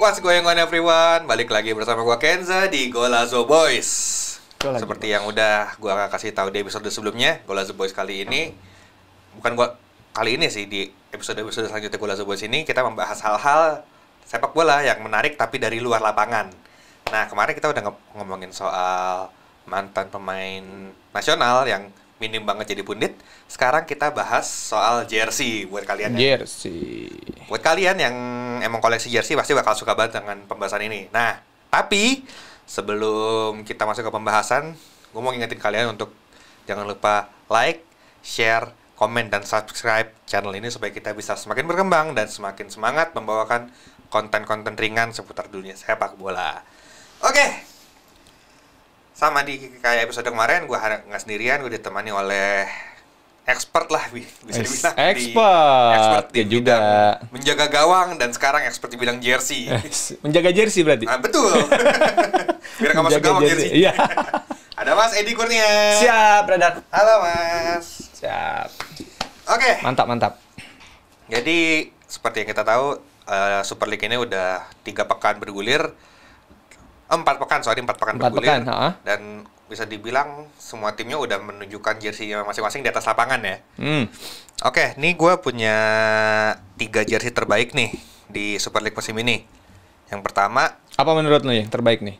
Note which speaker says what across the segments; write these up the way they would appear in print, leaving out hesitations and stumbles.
Speaker 1: What's going on everyone? Balik lagi bersama gua Kenza di Golazo Boys. Seperti yang udah gua kasih tahu di episode sebelumnya, Golazo Boys kali ini kali ini sih, di episode selanjutnya Golazo Boys ini kita membahas hal-hal sepak bola yang menarik tapi dari luar lapangan. Nah, kemarin kita udah ngomongin soal mantan pemain nasional yang minim banget jadi pundit. Sekarang kita bahas soal jersey buat kalian buat kalian yang emang koleksi jersey pasti bakal suka banget dengan pembahasan ini. Nah, tapi sebelum kita masuk ke pembahasan, gue mau ngingetin kalian untuk jangan lupa like, share, komen, dan subscribe channel ini supaya kita bisa semakin berkembang dan semakin semangat membawakan konten-konten ringan seputar dunia sepak bola. Oke. Sama di kayak episode kemarin, gue nggak sendirian, gue ditemani oleh expert lah, bisa dibilang.
Speaker 2: Expert
Speaker 1: di
Speaker 2: juga
Speaker 1: bidang menjaga gawang dan sekarang expert di bidang jersey.
Speaker 2: Menjaga jersey berarti?
Speaker 1: Nah, betul. Biar nggak masuk gawang jersey.
Speaker 2: Iya.
Speaker 1: Ada Mas Edi Kurnia.
Speaker 2: Siap, brother.
Speaker 1: Halo Mas.
Speaker 2: Siap.
Speaker 1: Oke.
Speaker 2: Mantap.
Speaker 1: Jadi seperti yang kita tahu, Super League ini udah 3 pekan bergulir. 4 pekan bergulir. Dan bisa dibilang semua timnya udah menunjukkan jersey masing-masing di atas lapangan ya. Oke, nih gue punya 3 jersey terbaik nih di Super League musim ini. Yang pertama,
Speaker 2: apa menurut lo yang terbaik nih?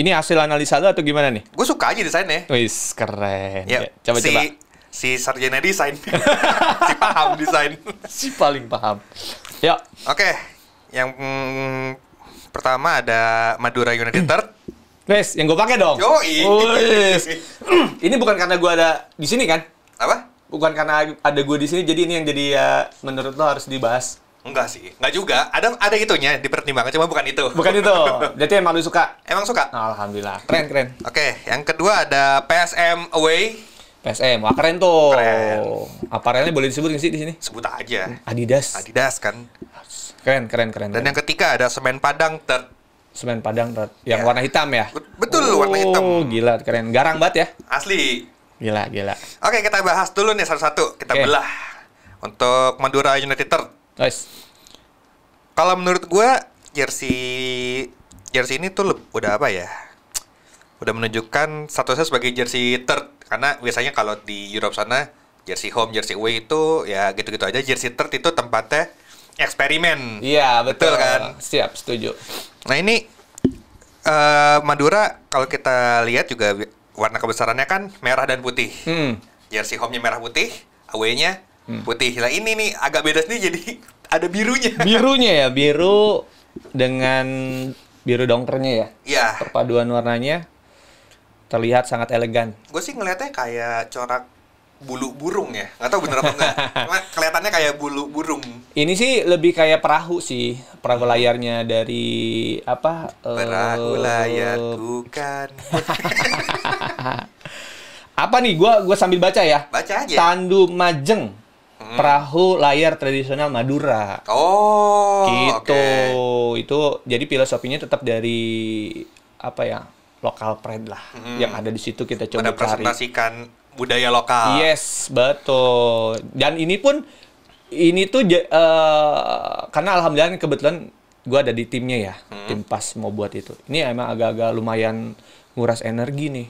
Speaker 2: Ini hasil analisa lo atau gimana nih?
Speaker 1: Gue suka aja desainnya.
Speaker 2: Wis, keren.
Speaker 1: Ya,
Speaker 2: coba.
Speaker 1: Si sarjana desain. Si paham desain.
Speaker 2: Si paling paham. Yuk.
Speaker 1: Oke, yang pertama ada Madura United Third.
Speaker 2: Wes, yang gue pakai dong.
Speaker 1: Yoi.
Speaker 2: Ini bukan karena gue ada di sini kan?
Speaker 1: Apa?
Speaker 2: Bukan karena ada gue di sini, jadi ini yang jadi menurut lo harus dibahas.
Speaker 1: Enggak sih, enggak juga. Ada itunya dipertimbangkan, cuma bukan itu.
Speaker 2: Bukan itu. Berarti emang lu suka?
Speaker 1: Emang suka.
Speaker 2: Alhamdulillah. Keren.
Speaker 1: Oke, yang kedua ada PSM Away.
Speaker 2: PSM, wah keren tuh.
Speaker 1: Keren.
Speaker 2: Aparelnya boleh disebut nggak sih di sini?
Speaker 1: Sebut aja.
Speaker 2: Adidas
Speaker 1: Kan.
Speaker 2: Keren.
Speaker 1: Dan yang ketiga ada Semen Padang Third.
Speaker 2: Semen Padang Third. Yang warna hitam ya?
Speaker 1: Betul, warna hitam.
Speaker 2: Oh, gila, keren. Garang banget ya?
Speaker 1: Asli.
Speaker 2: Gila.
Speaker 1: Oke, kita bahas dulu nih satu-satu. Kita belah. Untuk Madura United Third.
Speaker 2: Guys.
Speaker 1: Kalau menurut gua jersey ini tuh udah apa ya? Udah menunjukkan statusnya sebagai jersey third. Karena biasanya kalau di Europe sana jersey home, jersey away itu ya gitu-gitu aja. Jersey third itu tempatnya eksperimen.
Speaker 2: Iya, betul
Speaker 1: kan?
Speaker 2: Siap, setuju.
Speaker 1: Nah ini Madura kalau kita lihat juga warna kebesarannya kan merah dan putih. Jersey home-nya merah putih, away-nya putih. Nah ini nih agak beda nih, jadi ada birunya.
Speaker 2: Birunya ya, biru dengan biru dongkernya ya.
Speaker 1: Iya.
Speaker 2: Perpaduan warnanya terlihat sangat elegan.
Speaker 1: Gue sih ngelihatnya kayak corak bulu burung ya. Nggak tahu bener apa enggak. Cuma kelihatannya kayak bulu burung.
Speaker 2: Ini sih lebih kayak perahu sih. Perahu layarnya dari apa?
Speaker 1: Perahu layar bukan.
Speaker 2: Apa nih? Gua sambil baca ya.
Speaker 1: Baca aja.
Speaker 2: Tandu Majeng. Perahu layar tradisional Madura.
Speaker 1: Oh,
Speaker 2: gitu.
Speaker 1: Okay.
Speaker 2: Itu jadi filosofinya tetap dari apa ya? Lokal pride lah. Yang ada di situ kita coba cari.
Speaker 1: Presentasikan budaya lokal.
Speaker 2: Yes, betul. Dan ini tuh karena alhamdulillah kebetulan gue ada di timnya ya, tim pas mau buat itu. Ini emang agak-agak lumayan nguras energi nih,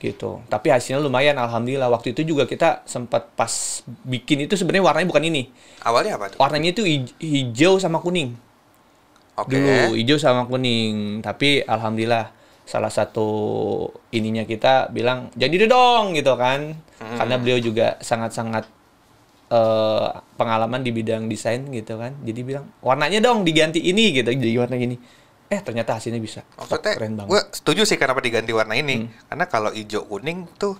Speaker 2: gitu. Tapi hasilnya lumayan, alhamdulillah. Waktu itu juga kita sempat pas bikin itu sebenarnya warnanya bukan ini.
Speaker 1: Awalnya apa tuh?
Speaker 2: Warnanya itu hijau sama kuning.
Speaker 1: Oke.
Speaker 2: Dulu hijau sama kuning, tapi alhamdulillah salah satu ininya kita bilang jadi dong gitu kan, karena beliau juga sangat-sangat pengalaman di bidang desain gitu kan, jadi bilang warnanya dong diganti ini gitu, jadi warna ini. Ternyata hasilnya bisa.
Speaker 1: Maksudnya
Speaker 2: keren banget.
Speaker 1: Gue setuju sih kenapa diganti warna ini, karena kalau hijau kuning tuh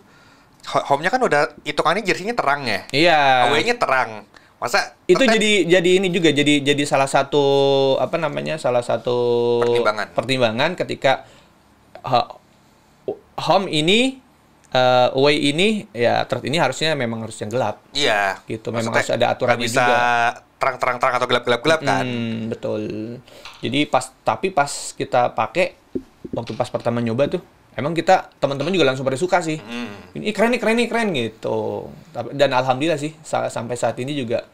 Speaker 1: home-nya kan udah hitungannya jersey-nya terang ya.
Speaker 2: Iya.
Speaker 1: Away-nya terang. Masa
Speaker 2: itu jadi ini juga jadi salah satu apa namanya, salah satu pertimbangan ketika home ini, away ini, ya third ini harusnya memang harus yang gelap.
Speaker 1: Iya.
Speaker 2: Gitu, memang harus ada aturannya juga.
Speaker 1: Bisa terang-terang atau gelap-gelap kan.
Speaker 2: Betul. Jadi pas kita pakai, waktu pas pertama nyoba tuh, emang kita teman-teman juga langsung pada suka sih. Ini keren gitu. Dan alhamdulillah sih sampai saat ini juga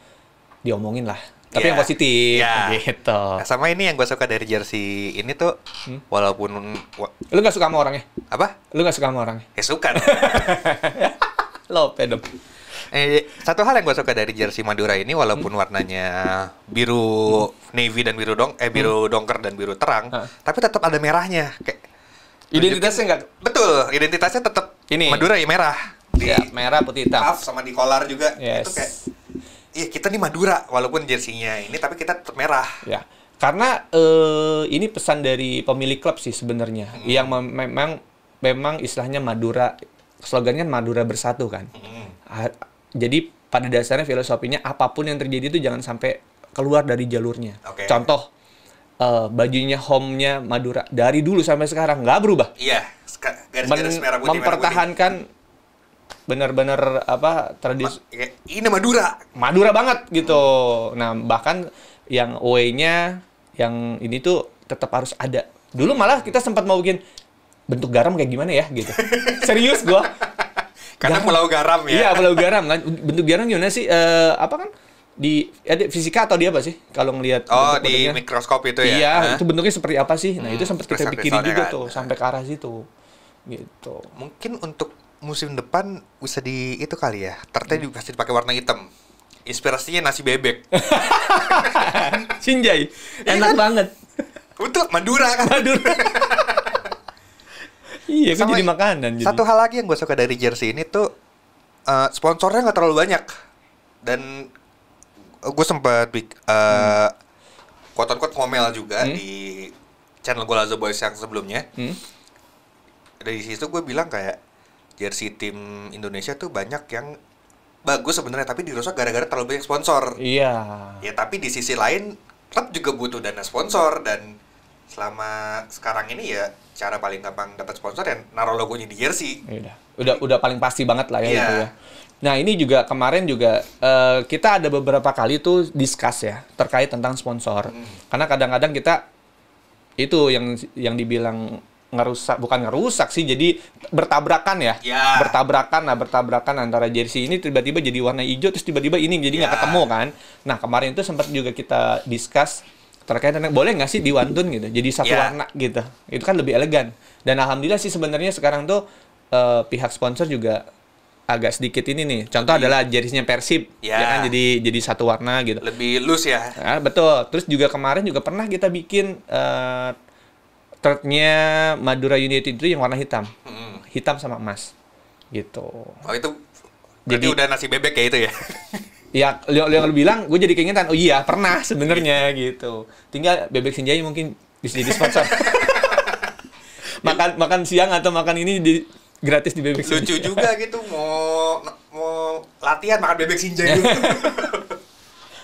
Speaker 2: diomongin lah. Tapi yang positif, gitu.
Speaker 1: Nah, sama ini yang gue suka dari jersey ini tuh, walaupun
Speaker 2: Lu nggak suka sama orangnya?
Speaker 1: apa?
Speaker 2: Lu nggak suka sama orangnya?
Speaker 1: Ya suka.
Speaker 2: Lo pedem.
Speaker 1: Satu hal yang gue suka dari jersey Madura ini, walaupun warnanya biru navy dan biru dongker dan biru terang, tapi tetap ada merahnya. Kayak
Speaker 2: Identitasnya nggak?
Speaker 1: betul, identitasnya tetap
Speaker 2: Ini.
Speaker 1: Madura ya merah. Di
Speaker 2: Ya, merah putih hitam.
Speaker 1: cuff sama di collar juga.
Speaker 2: Yes.
Speaker 1: Itu kayak iya kita nih Madura walaupun jersinya ini tapi kita tetap merah.
Speaker 2: Ya, karena ini pesan dari pemilik klub sih sebenarnya, yang memang istilahnya Madura, slogannya Madura bersatu kan. Jadi pada dasarnya filosofinya apapun yang terjadi itu jangan sampai keluar dari jalurnya.
Speaker 1: Oke.
Speaker 2: Contoh bajunya home-nya Madura dari dulu sampai sekarang nggak berubah.
Speaker 1: Iya, garis-garis merah putih
Speaker 2: Mempertahankan benar-benar apa tradisi
Speaker 1: ini Madura.
Speaker 2: Madura banget gitu. Nah, bahkan yang away-nya yang ini tuh tetap harus ada. Dulu malah kita sempat mau bikin bentuk garam kayak gimana ya gitu. Serius gua.
Speaker 1: Karena pulau garam ya.
Speaker 2: Iya, pulau garam kan. Bentuk garam gimana sih? Apa kan? Ada fisika atau dia apa sih? Kalau ngelihat
Speaker 1: di mikroskop itu ya.
Speaker 2: Iya, itu bentuknya seperti apa sih? Nah, itu sempat kita pikirin juga
Speaker 1: kan.
Speaker 2: tuh sampai ke arah situ. Gitu.
Speaker 1: Mungkin untuk musim depan bisa di itu kali ya. Tertnya juga pasti dipakai warna hitam. Inspirasinya nasi bebek.
Speaker 2: Sinjai. Enak banget.
Speaker 1: Betul, Madura kan.
Speaker 2: Madura. Iya, kan
Speaker 1: Sama
Speaker 2: jadi makanan.
Speaker 1: Satu hal lagi yang gue suka dari jersey ini tuh sponsornya nggak terlalu banyak. Dan gue sempat quote-unquote ngomel juga di channel Golazo Boys yang sebelumnya. Dari situ gue bilang kayak jersey tim Indonesia tuh banyak yang bagus sebenarnya tapi dirusak gara-gara terlalu banyak sponsor.
Speaker 2: Iya.
Speaker 1: Ya tapi di sisi lain klub juga butuh dana sponsor dan selama sekarang ini ya cara paling gampang dapat sponsor ya naruh logonya di jersey.
Speaker 2: Udah paling pasti banget lah ya
Speaker 1: Iya.
Speaker 2: gitu ya. Nah, ini juga kemarin juga kita ada beberapa kali tuh discuss ya terkait tentang sponsor. Karena kadang-kadang kita itu yang dibilang bukan ngerusak sih, jadi bertabrakan ya. Bertabrakan antara jersey ini tiba-tiba jadi warna hijau terus tiba-tiba ini jadi nggak ketemu kan. Nah, kemarin itu sempat juga kita discuss terkait tentang boleh nggak sih diwantun gitu jadi satu warna gitu, itu kan lebih elegan. Dan alhamdulillah sih sebenarnya sekarang tuh pihak sponsor juga agak sedikit ini nih, contoh adalah jersey-nya Persib ya kan jadi satu warna gitu,
Speaker 1: lebih loose ya.
Speaker 2: Nah, betul. Terus juga kemarin juga pernah kita bikin thread-nya Madura United itu yang warna hitam sama emas gitu.
Speaker 1: Oh itu berarti udah nasi bebek ya itu ya.
Speaker 2: Ya, yang lu bilang, gue jadi keingetan. Oh iya, pernah sebenarnya gitu. Tinggal bebek Sinjai mungkin bisa jadi sponsor. makan siang atau makan ini gratis di bebek Sinjai.
Speaker 1: Lucu juga gitu, mau latihan makan bebek Sinjai dulu.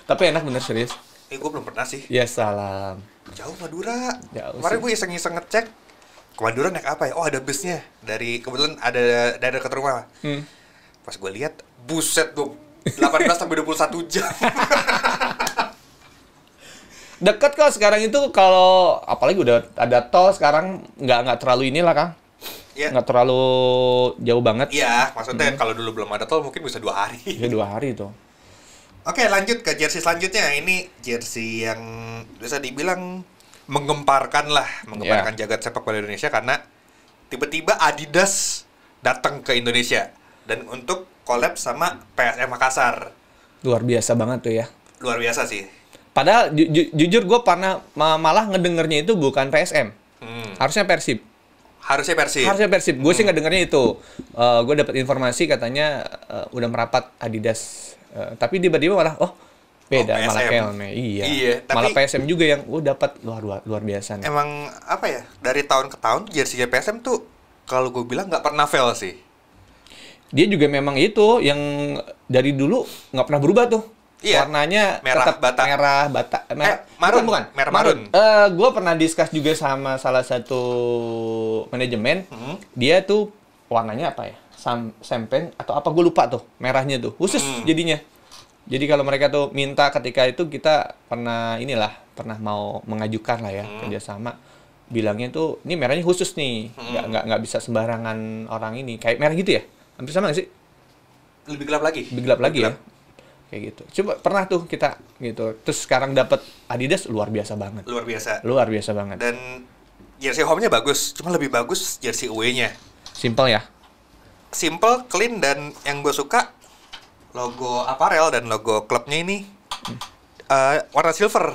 Speaker 2: Tapi enak bener serius.
Speaker 1: Gue belum pernah sih.
Speaker 2: Ya salam.
Speaker 1: Jauh Madura.
Speaker 2: Jauh
Speaker 1: Kemarin
Speaker 2: sih.
Speaker 1: gue iseng-iseng ngecek ke Madura naik apa ya? Oh ada busnya. Kebetulan ada dari dekat rumah. Pas gue lihat, buset tuh. 18 sampai 21 jam.
Speaker 2: Dekat kok sekarang itu, kalau apalagi udah ada tol sekarang, nggak terlalu inilah Kang.
Speaker 1: Iya.
Speaker 2: Nggak terlalu jauh banget.
Speaker 1: Iya, maksudnya kalau dulu belum ada tol mungkin bisa 2 hari.
Speaker 2: Ya 2 hari tuh.
Speaker 1: Oke, lanjut ke jersey selanjutnya. Ini jersey yang bisa dibilang menggemparkan jagat sepak bola Indonesia karena tiba-tiba Adidas datang ke Indonesia dan untuk collab sama PSM Makassar.
Speaker 2: Luar biasa banget tuh ya.
Speaker 1: Luar biasa sih.
Speaker 2: Padahal jujur gue pernah malah ngedengernya itu bukan PSM. Harusnya Persib.
Speaker 1: Harusnya Persib.
Speaker 2: Gue sih ngedengernya itu. Gue dapat informasi katanya udah merapat Adidas. Tapi tiba-tiba malah beda, malah Kelme. Iya. Malah
Speaker 1: tapi
Speaker 2: PSM juga yang dapat luar biasa nih.
Speaker 1: Emang apa ya? Dari tahun ke tahun jersey PSM tuh kalau gue bilang nggak pernah fail sih.
Speaker 2: Dia juga memang itu yang dari dulu nggak pernah berubah tuh.
Speaker 1: Iya.
Speaker 2: Warnanya
Speaker 1: merah
Speaker 2: tetap
Speaker 1: bata.
Speaker 2: Marun. Bukan.
Speaker 1: Merah marun.
Speaker 2: Gue pernah discuss juga sama salah satu manajemen. Dia tuh warnanya apa ya? Champagne atau apa, gue lupa tuh. Merahnya tuh khusus jadinya. Jadi kalau mereka tuh minta ketika itu, kita pernah mau mengajukan lah ya kerjasama. Bilangnya tuh ini merahnya khusus nih. Nggak bisa sembarangan orang ini. Kayak merah gitu ya? Hampir sama nggak sih?
Speaker 1: Lebih gelap lagi.
Speaker 2: Lebih gelap lagi ya. kayak gitu. Coba pernah tuh kita gitu. Terus sekarang dapat Adidas luar biasa banget. Luar biasa banget.
Speaker 1: Dan jersey home-nya bagus, cuma lebih bagus jersey away-nya.
Speaker 2: Simple ya.
Speaker 1: Simple, clean, dan yang gue suka logo aparel dan logo klubnya ini warna silver.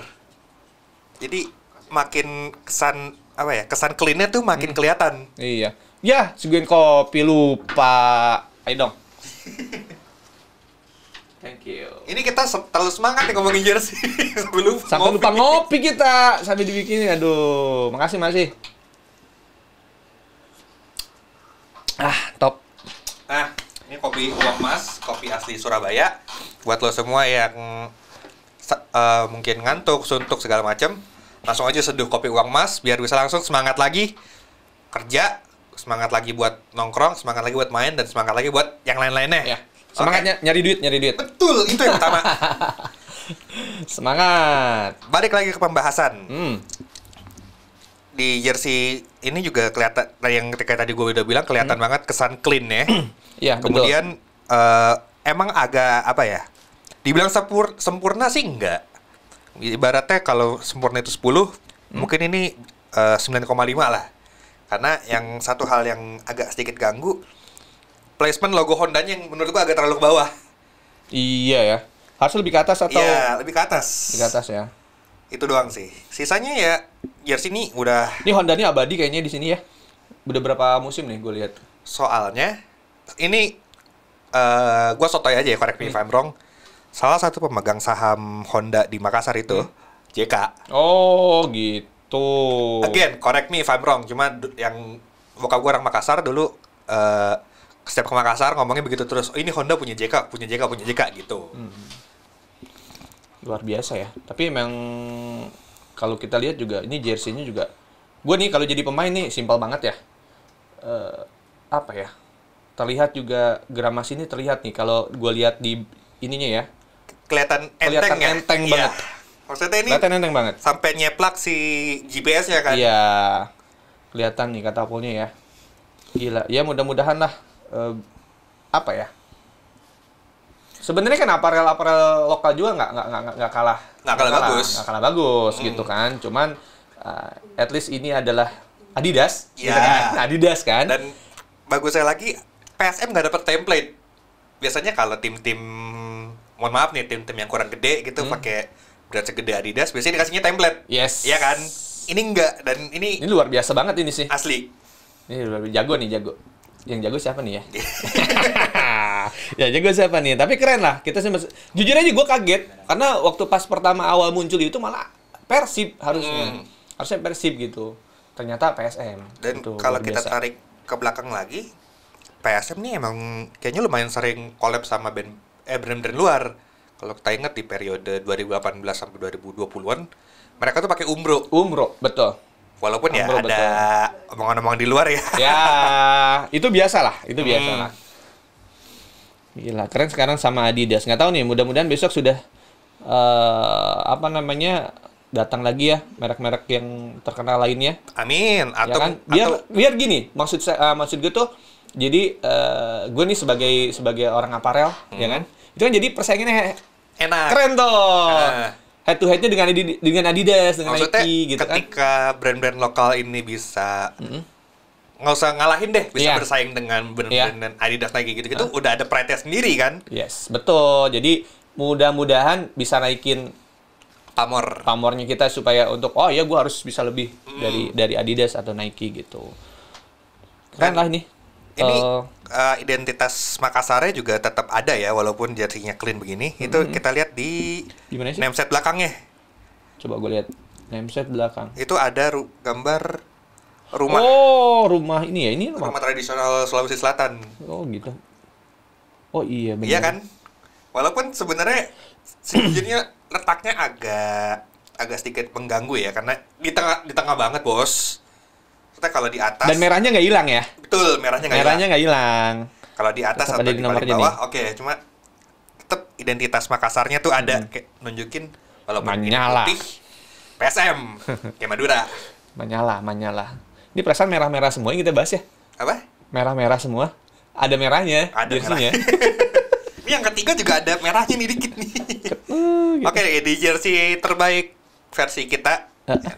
Speaker 1: Jadi makin kesan kesan clean-nya tuh makin kelihatan.
Speaker 2: Iya. Ya, seguin kopi lupa. Ayo dong. Thank you.
Speaker 1: Ini kita terlalu semangat nih ngomongin jersey.
Speaker 2: Sampai lupa ngopi kita. Sampai dibikinin. Aduh, makasih. Top.
Speaker 1: Nah, ini kopi Uang Mas, kopi asli Surabaya. Buat lo semua yang mungkin ngantuk, suntuk, segala macam, langsung aja seduh kopi Uang Mas biar bisa langsung semangat lagi kerja, semangat lagi buat nongkrong, semangat lagi buat main, dan semangat lagi buat yang lain-lainnya.
Speaker 2: Ya. Semangatnya nyari duit.
Speaker 1: Betul, itu yang utama.
Speaker 2: Semangat.
Speaker 1: Balik lagi ke pembahasan. Di jersey ini juga kelihatan, yang ketika tadi gue udah bilang, kelihatan banget kesan clean ya.
Speaker 2: Iya,
Speaker 1: kemudian emang agak dibilang sempurna sih enggak. Ibaratnya kalau sempurna itu 10, mungkin ini 9,5 lah. Karena yang satu hal yang agak sedikit ganggu, placement logo Hondanya yang menurut gua agak terlalu ke bawah.
Speaker 2: Iya ya. Harus lebih ke atas atau?
Speaker 1: Iya, lebih ke atas.
Speaker 2: Lebih ke atas ya.
Speaker 1: Itu doang sih. Sisanya ya jersey ini udah.
Speaker 2: Ini Hondanya abadi kayaknya di sini ya. Udah berapa musim nih gue lihat.
Speaker 1: Soalnya ini gua sotoy aja ya, correct me if I'm wrong. Salah satu pemegang saham Honda di Makassar itu JK.
Speaker 2: Oh, gitu.
Speaker 1: Again, correct me if I'm wrong. Cuma yang bokap gua orang Makassar dulu setiap ke Makassar ngomongnya begitu terus. Oh, ini Honda punya JK gitu.
Speaker 2: Luar biasa ya. Tapi emang kalau kita lihat juga ini jersey-nya juga. Gue nih kalau jadi pemain nih simpel banget ya. Terlihat juga gramasi ini terlihat nih kalau gue lihat di ininya ya.
Speaker 1: Kelihatan
Speaker 2: enteng banget.
Speaker 1: Maksudnya ini
Speaker 2: kelihatan enteng banget.
Speaker 1: Sampai nyeplak si GPS-nya kan.
Speaker 2: Iya. Kelihatan nih katapulnya ya. Gila. Ya mudah-mudahan lah sebenarnya kan aparel lokal juga nggak kalah bagus gitu kan. Cuman at least ini adalah Adidas, gitu kan? Adidas kan.
Speaker 1: Dan bagusnya lagi PSM nggak dapat template. Biasanya kalau tim-tim, mohon maaf nih, tim-tim yang kurang gede gitu pakai brand segede Adidas, biasanya dikasihnya template.
Speaker 2: Yes.
Speaker 1: Iya kan? Ini enggak, dan ini
Speaker 2: luar biasa banget ini sih.
Speaker 1: Asli.
Speaker 2: Ini jago. Yang jago siapa nih ya? Ya jago siapa nih? Tapi keren lah. Kita sih jujur aja gue kaget karena waktu pas pertama awal muncul itu malah Persib harusnya Persib gitu. Ternyata PSM.
Speaker 1: Dan kalau kita tarik ke belakang lagi, PSM nih emang kayaknya lumayan sering collab sama brand-brand luar. Kalau kita ingat di periode 2018 sampai 2020-an, mereka tuh pakai Umbro.
Speaker 2: Betul.
Speaker 1: Walaupun ya ada omongan-omongan di luar ya.
Speaker 2: Ya, itu biasa lah. Gila, keren sekarang sama Adidas. Nggak tahu nih, mudah-mudahan besok sudah datang lagi ya merek-merek yang terkenal lainnya.
Speaker 1: Amin.
Speaker 2: Ya kan? Biar gini, maksud gue tuh, jadi gue nih sebagai orang aparel, ya kan? Itu kan jadi persaingannya
Speaker 1: enak.
Speaker 2: Keren tuh. Head to head-nya dengan Adidas, dengan
Speaker 1: maksudnya,
Speaker 2: Nike gitu kan.
Speaker 1: Ketika brand-brand lokal ini bisa nggak usah ngalahin deh, bisa bersaing dengan brand-brand Adidas, Nike gitu-gitu, udah ada pride-nya sendiri kan?
Speaker 2: Yes, betul. Jadi mudah-mudahan bisa naikin pamornya kita supaya untuk gue harus bisa lebih dari Adidas atau Nike gitu. Keren lah ini.
Speaker 1: Ini identitas Makassarnya juga tetap ada ya, walaupun jersey-nya clean begini. Itu kita lihat di nameset belakangnya.
Speaker 2: Coba gue lihat nameset belakang.
Speaker 1: Itu ada gambar rumah.
Speaker 2: Oh, rumah ini ya. Ini
Speaker 1: rumah tradisional Sulawesi Selatan.
Speaker 2: Oh, gitu. Oh iya, benar.
Speaker 1: Iya kan? Walaupun sebenarnya sejujurnya letaknya agak sedikit mengganggu ya, karena di tengah banget, Bos. Kalau di atas.
Speaker 2: Dan merahnya nggak hilang ya?
Speaker 1: Betul, merahnya nggak hilang. Kalau di atas
Speaker 2: tetap
Speaker 1: atau di paling bawah, oke. Cuma tetap identitas Makassarnya tuh ada, kayak nunjukin walaupun ini putih, PSM, kayak Madura.
Speaker 2: Menyala. Ini perasaan merah-merah semua yang kita bahas ya?
Speaker 1: Apa?
Speaker 2: Merah-merah semua. Ada merahnya.
Speaker 1: Ada merahnya. Yang ketiga juga ada merahnya nih dikit nih.
Speaker 2: Gitu.
Speaker 1: Oke, di jersey terbaik versi kita,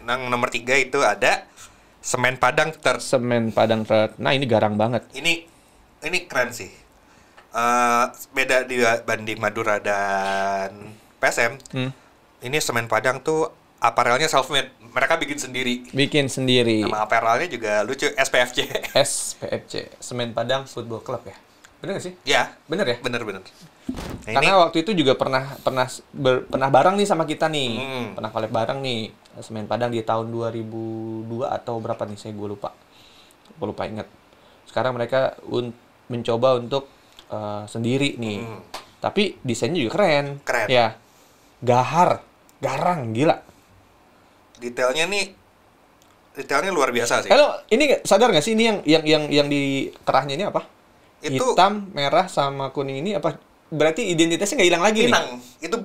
Speaker 1: yang nomor 3 itu ada Semen Padang Third.
Speaker 2: Semen Padang Third. Nah, ini garang banget.
Speaker 1: Ini keren sih. Beda dibanding Madura dan PSM. Ini Semen Padang tuh aparelnya self-made. Mereka bikin sendiri. Nama aparelnya juga lucu, SPFC.
Speaker 2: SPFC, Semen Padang Football Club ya? Bener nggak sih?
Speaker 1: Ya.
Speaker 2: Bener ya?
Speaker 1: Bener. Nah,
Speaker 2: karena waktu itu juga pernah bareng nih sama kita nih. Pernah collab bareng nih. Semen Padang di tahun 2002 atau berapa nih, gue lupa ingat. Sekarang mereka mencoba untuk sendiri nih. Tapi desainnya juga keren. Ya. Garang, gila.
Speaker 1: Detailnya luar biasa sih.
Speaker 2: Halo, ini sadar nggak sih ini yang di kerahnya ini apa? Itu hitam, merah sama kuning ini apa? Berarti identitasnya nggak hilang lagi
Speaker 1: Minang.
Speaker 2: nih?
Speaker 1: Itu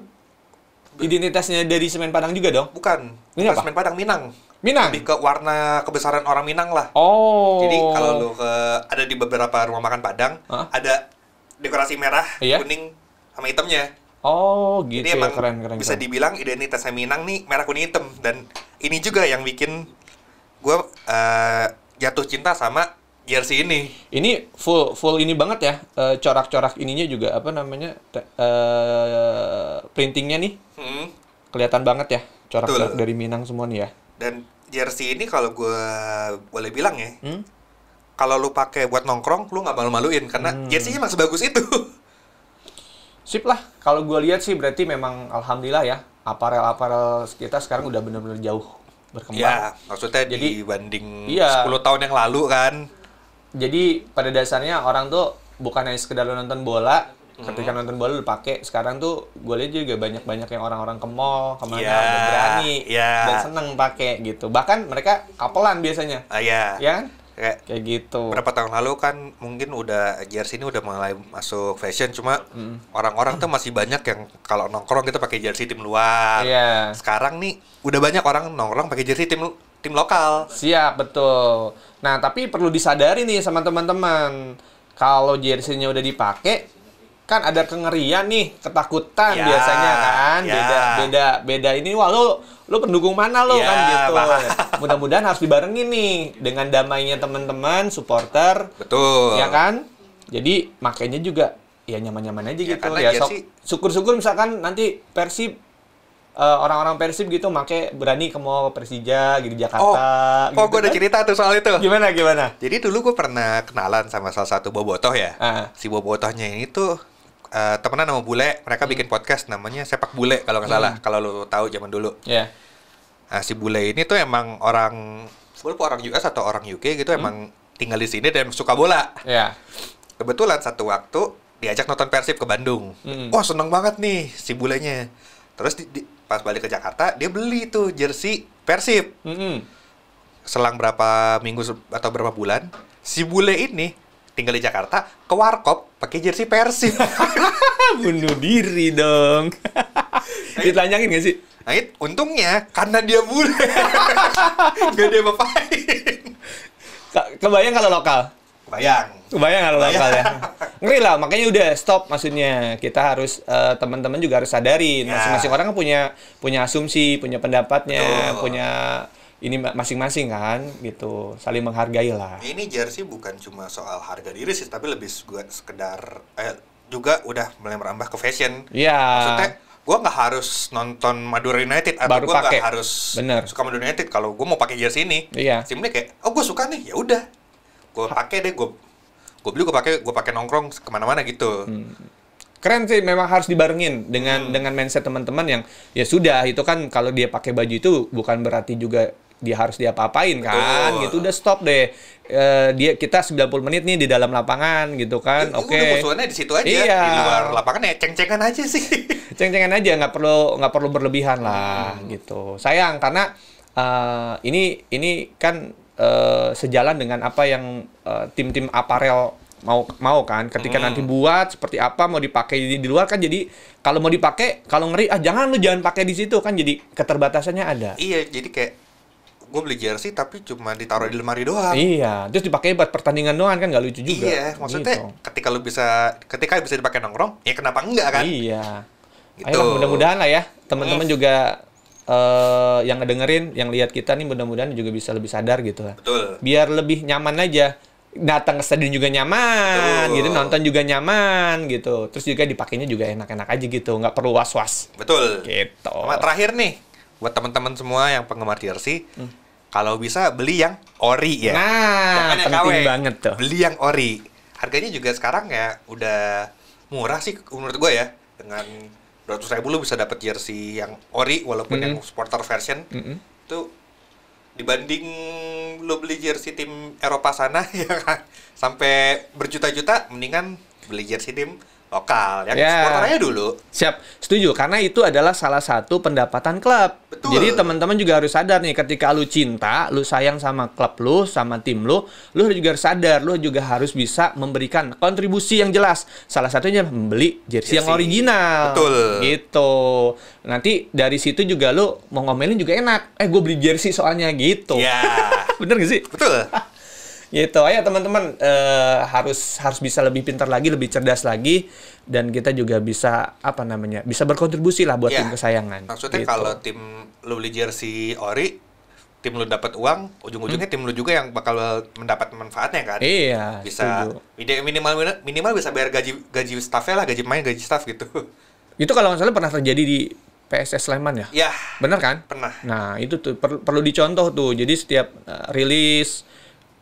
Speaker 2: identitasnya dari Semen Padang juga dong?
Speaker 1: Bukan. Ini apa? Semen Padang, Minang. Lebih ke warna kebesaran orang Minang lah.
Speaker 2: Oh.
Speaker 1: Jadi kalau lu ada di beberapa rumah makan Padang, ada dekorasi merah, kuning, sama hitamnya.
Speaker 2: Oh, gitu.
Speaker 1: Jadi emang
Speaker 2: keren.
Speaker 1: Bisa dibilang identitasnya Minang nih merah, kuning, hitam. Dan ini juga yang bikin gue jatuh cinta sama jersey ini. Ini
Speaker 2: full ini banget ya. Corak-corak ininya juga apa namanya? Printingnya nih. Kelihatan banget ya. Corak-corak dari Minang semua nih ya.
Speaker 1: Dan jersey ini kalau gue boleh bilang ya, kalau lu pakai buat nongkrong, lu nggak malu-maluin karena jersey-nya emang sebagus itu.
Speaker 2: Sip lah. Kalau gue lihat sih berarti memang alhamdulillah ya, aparel kita sekarang udah benar-benar jauh berkembang.
Speaker 1: Ya, maksudnya
Speaker 2: jadi,
Speaker 1: dibanding 10 tahun yang lalu kan.
Speaker 2: Jadi pada dasarnya orang tuh bukan hanya sekedar nonton bola, ketika nonton bola lu pakai. Sekarang tuh gue lihat juga banyak yang orang-orang ke mall, kemana udah berani dan seneng pakai gitu. Bahkan mereka kapelan biasanya. Ya kan? Kayak gitu.
Speaker 1: Berapa tahun lalu kan mungkin udah jersey ini udah mulai masuk fashion, cuma orang-orang tuh masih banyak yang kalau nongkrong kita pakai jersey tim luar. Sekarang nih udah banyak orang nongkrong pakai jersey tim lokal.
Speaker 2: Siap, betul. Nah, tapi perlu disadari nih sama teman-teman, kalau jersey-nya udah dipakai kan ada kengerian nih, ketakutan biasanya kan. Beda ini, wah lu pendukung mana lo kan gitu. Mudah-mudahan harus dibarengin nih dengan damainya teman-teman, supporter.
Speaker 1: Betul.
Speaker 2: Ya kan? Jadi makanya juga ya nyaman-nyaman aja gitu. Ya syukur-syukur misalkan nanti Persib orang-orang Persib gitu berani ke mall Persija gitu, Jakarta.
Speaker 1: Gue ada cerita tuh soal itu.
Speaker 2: Gimana?
Speaker 1: Jadi dulu gue pernah kenalan sama salah satu bobotoh ya. Si bobotohnya ini tuh temenan sama bule, mereka bikin podcast namanya Sepak Bule kalau nggak salah, kalau lu tahu zaman dulu. Nah, si bule ini tuh emang orang US atau orang UK gitu, emang tinggal di sini dan suka bola. Kebetulan satu waktu diajak nonton Persib ke Bandung. Wah, seneng banget nih si bulenya. Terus pas balik ke Jakarta dia beli tuh jersey Persib. Selang berapa minggu atau berapa bulan, si bule ini tinggal di Jakarta, ke warkop pakai jersey Persib.
Speaker 2: Bunuh diri dong. Ditelanjangin nggak sih?
Speaker 1: Nah, untungnya karena dia bule. Nggak dia apain.
Speaker 2: Kebayang kalau lokal? Kebayang kalau lokal ya. Ngeri lah, makanya udah stop. Maksudnya kita harus teman-teman juga harus sadarin. Masing-masing orang kan punya asumsi, punya pendapatnya, punya ini masing-masing kan gitu, saling menghargai lah.
Speaker 1: Ini jersey bukan cuma soal harga diri sih, tapi lebih sekedar juga udah mulai merambah ke fashion. Maksudnya gue nggak harus nonton Madura United atau gue nggak harus suka Madura United kalau gue mau pakai jersey ini. Simpelnya kayak gue suka nih, ya udah gue pakai deh, gue beli, gue pakai nongkrong kemana-mana gitu.
Speaker 2: Keren sih, memang harus dibarengin dengan mindset teman-teman yang ya sudah, itu kan kalau dia pakai baju itu bukan berarti juga dia harus diapa-apain kan. Gitu, udah stop deh. Kita 90 menit nih di dalam lapangan gitu kan. Oke.
Speaker 1: Udah musuhannya di situ aja. Di luar lapangan ya ceng-cengan aja sih.
Speaker 2: Ceng-cengan aja, nggak perlu berlebihan lah gitu. Sayang karena ini kan sejalan dengan apa yang tim-tim aparel mau kan, ketika nanti buat seperti apa mau dipakai di luar kan, jadi kalau mau dipakai, kalau ngeri jangan pakai di situ kan, jadi keterbatasannya ada.
Speaker 1: Iya, jadi kayak gue beli jersey tapi cuma ditaruh di lemari doang.
Speaker 2: Iya, terus dipakai buat pertandingan doang kan nggak lucu juga.
Speaker 1: Iya, maksudnya
Speaker 2: gitu.
Speaker 1: ketika bisa dipakai nongkrong, ya kenapa enggak kan?
Speaker 2: Iya.
Speaker 1: Gitu.
Speaker 2: Ayolah, mudah-mudahan lah ya teman-teman juga yang ngedengerin, yang lihat kita nih mudah-mudahan juga bisa lebih sadar gitu lah.
Speaker 1: Betul.
Speaker 2: Biar lebih nyaman aja. Datang ke stadion juga nyaman,
Speaker 1: Betul.
Speaker 2: gitu, nonton juga nyaman gitu. Terus juga dipakainya juga enak-enak aja gitu, nggak perlu was-was.
Speaker 1: Betul.
Speaker 2: Gitu.
Speaker 1: Sama terakhir nih, buat teman-teman semua yang penggemar jersey, kalau bisa beli yang ori ya.
Speaker 2: Nah,
Speaker 1: Jangan yang
Speaker 2: penting
Speaker 1: KW.
Speaker 2: banget tuh.
Speaker 1: Beli yang ori. Harganya juga sekarang ya udah murah sih menurut gue ya. Dengan 200.000 lu bisa dapat jersey yang ori walaupun yang supporter version. Itu dibanding lu beli jersey tim Eropa sana ya kan, sampai berjuta-juta, mendingan beli jersey tim lokal yang supporter aja dulu.
Speaker 2: Siap, setuju, karena itu adalah salah satu pendapatan klub.
Speaker 1: Betul.
Speaker 2: Jadi teman-teman juga harus sadar nih, ketika lu cinta, lu sayang sama klub lu, sama tim lu juga harus sadar, lu juga harus bisa memberikan kontribusi yang jelas. Salah satunya membeli jersey yang original.
Speaker 1: Betul.
Speaker 2: Gitu. Nanti dari situ juga lu mau ngomelin juga enak. Gue beli jersey soalnya gitu.
Speaker 1: Ya.
Speaker 2: Bener gak sih?
Speaker 1: Betul.
Speaker 2: Gitu. Ayo teman-teman, harus bisa lebih pintar lagi, lebih cerdas lagi, dan kita juga bisa bisa berkontribusi lah buat tim kesayangan.
Speaker 1: Maksudnya
Speaker 2: gitu.
Speaker 1: kalau tim lu beli jersey ori, tim lu dapat uang, ujung-ujungnya tim lu juga yang bakal mendapat manfaatnya kan.
Speaker 2: Iya.
Speaker 1: Bisa minimal bisa bayar gaji staffnya lah, gaji pemain, gaji staff gitu.
Speaker 2: Itu kalau nggak salah pernah terjadi di PSS Sleman ya?
Speaker 1: Ya.
Speaker 2: Bener kan?
Speaker 1: Pernah.
Speaker 2: Nah, itu tuh perlu dicontoh tuh. Jadi setiap rilis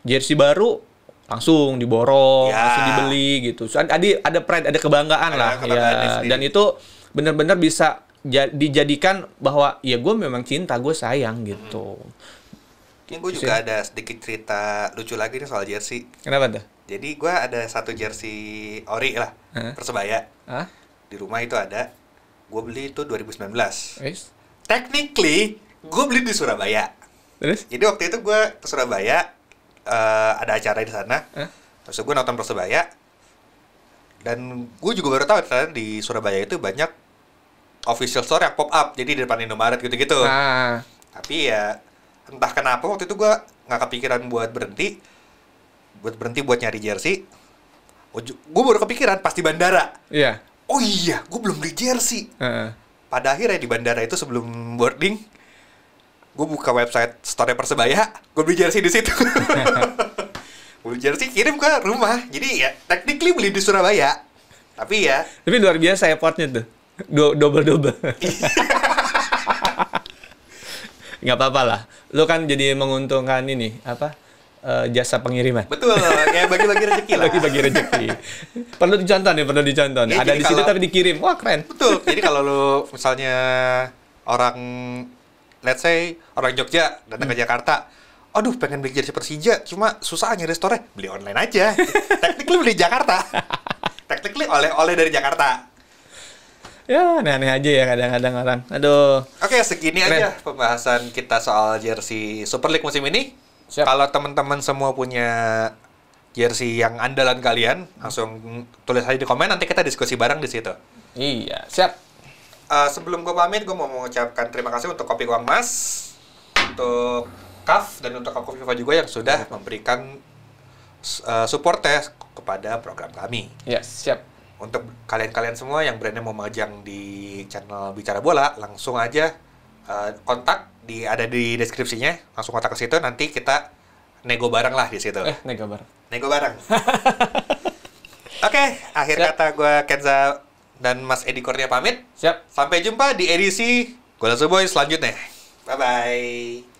Speaker 2: jersey baru langsung diborong, langsung dibeli gitu. So, ada pride, ada kebanggaan lah ya. Dan itu benar-benar bisa dijadikan bahwa ya gue memang cinta, gue sayang gitu.
Speaker 1: Ini gue juga ada sedikit cerita lucu lagi nih soal jersey.
Speaker 2: Kenapa tuh?
Speaker 1: Jadi gue ada satu jersey ori lah, Persebaya. Di rumah itu ada. Gue beli itu 2019. Technically, gue beli di Surabaya.
Speaker 2: Terus?
Speaker 1: Jadi waktu itu gue ke Surabaya, ada acara di sana. Terus gue nonton Persebaya. Dan gue juga baru tahu ternyata di Surabaya itu banyak official store yang pop up. Jadi di depan Indomaret gitu-gitu. Tapi ya entah kenapa waktu itu gue nggak kepikiran buat berhenti buat nyari jersey. Gue baru kepikiran pas di bandara.
Speaker 2: Iya.
Speaker 1: Oh iya, gue belum beli jersey. Pada akhirnya di bandara itu sebelum boarding, gue buka website store Persebaya, gue beli jersey di situ. Gue beli jersey kirim ke rumah. Jadi ya technically beli di Surabaya. Tapi
Speaker 2: luar biasa effortnya tuh. Double. Nggak apa-apa lah. Lu kan jadi menguntungkan ini, jasa pengiriman.
Speaker 1: Betul, kayak bagi-bagi rezeki lah.
Speaker 2: Bagi-bagi rezeki. Perlu dicontoh nih.
Speaker 1: Ya,
Speaker 2: ada di situ tapi dikirim. Wah, keren.
Speaker 1: Betul. Jadi kalau lu misalnya orang, let's say orang Jogja datang ke Jakarta, aduh pengen beli jersey Persija, cuma susah nyari store-nya, beli online aja. Technically beli Jakarta. Technically oleh dari Jakarta.
Speaker 2: Ya, aneh-aneh aja ya kadang-kadang orang. Aduh.
Speaker 1: Oke, segini aja pembahasan kita soal jersey Super League musim ini.
Speaker 2: Siap.
Speaker 1: Kalau teman-teman semua punya jersey yang andalan kalian, langsung tulis aja di komen, nanti kita diskusi bareng di situ.
Speaker 2: Iya, siap.
Speaker 1: Sebelum gue pamit, gue mau mengucapkan terima kasih untuk Kopi Uang Mas, untuk CAF, dan untuk Kopi FIFA juga yang sudah memberikan supportnya kepada program kami.
Speaker 2: Yes, siap.
Speaker 1: Untuk kalian-kalian semua yang brandnya mau majang di channel Bicara Bola, langsung aja kontak, ada di deskripsinya, langsung kontak ke situ, nanti kita nego bareng lah di situ.
Speaker 2: Nego bareng.
Speaker 1: Oke, akhir kata gue Kenza dan Mas Edi Kurnia pamit.
Speaker 2: Siap.
Speaker 1: Sampai jumpa di edisi Golazo Boys selanjutnya. Bye-bye.